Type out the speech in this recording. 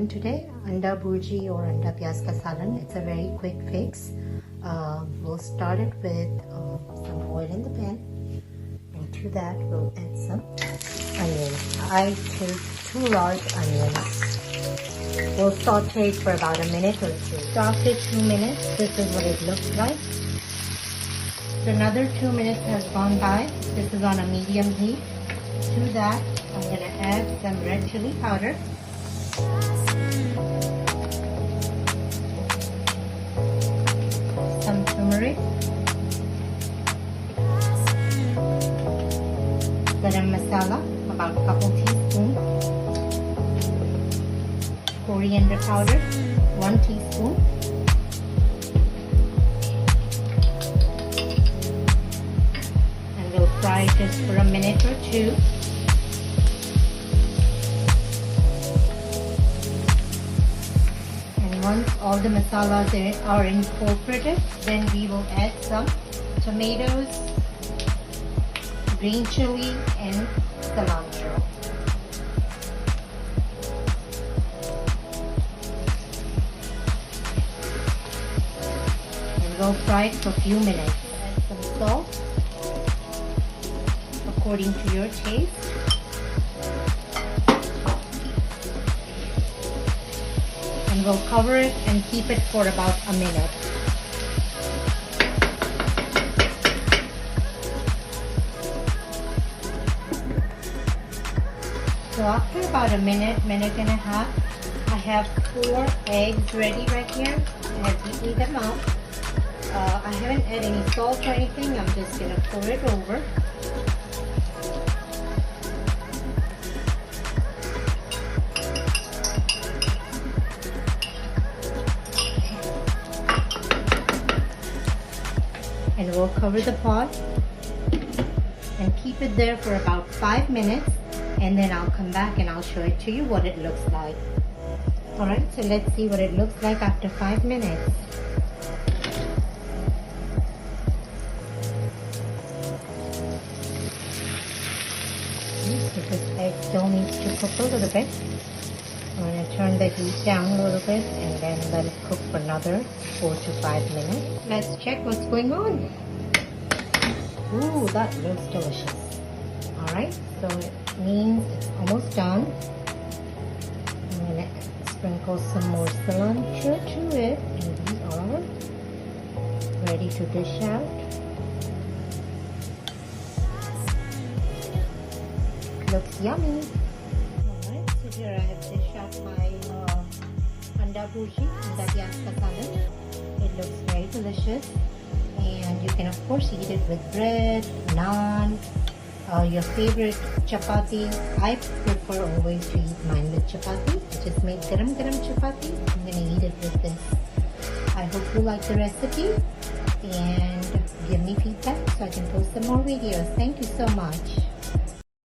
salan today. Anda bhurji or anda pyaz ka salan. It's a very quick fix. We'll start it with some oil in the pan. And to that we'll add some onions. I took 2 large onions. We'll saute it for about a minute or 2. So after 2 minutes, this is what it looks like. So another 2 minutes has gone by. This is on a medium heat. To that, I'm going to add some red chili powder. Some turmeric. Garam masala, about a couple teaspoons. Coriander powder, 1 teaspoon. And we'll fry this for a minute or 2. And once all the masalas are incorporated, then we will add some tomatoes, green chili, and cilantro. We'll fry it for a few minutes. Add some salt according to your taste. And we'll cover it and keep it for about a minute. So after about a minute and a half, I have 4 eggs ready right here. I have beaten them out. I haven't added any salt or anything. I'm just going to pour it over. And we'll cover the pot and keep it there for about 5 minutes. And then I'll come back and I'll show it to you what it looks like. Alright, so let's see what it looks like after 5 minutes. This egg still needs to cook a little bit. I'm going to turn the heat down a little bit and then let it cook for another 4 to 5 minutes. Let's check what's going on. Ooh, that looks delicious. Alright, so it means it's almost done. I'm going to sprinkle some more cilantro to it, and we are ready to dish out. Looks yummy. Alright, so here I have dished out my anda bhurji, anda pyaz ka salan. It looks very delicious, and you can of course eat it with bread, naan, your favorite chapati. I prefer always to eat mine with chapati. I just make garam chapati. I'm going to eat it with this. I hope you like the recipe and give me feedback so I can post some more videos. Thank you so much.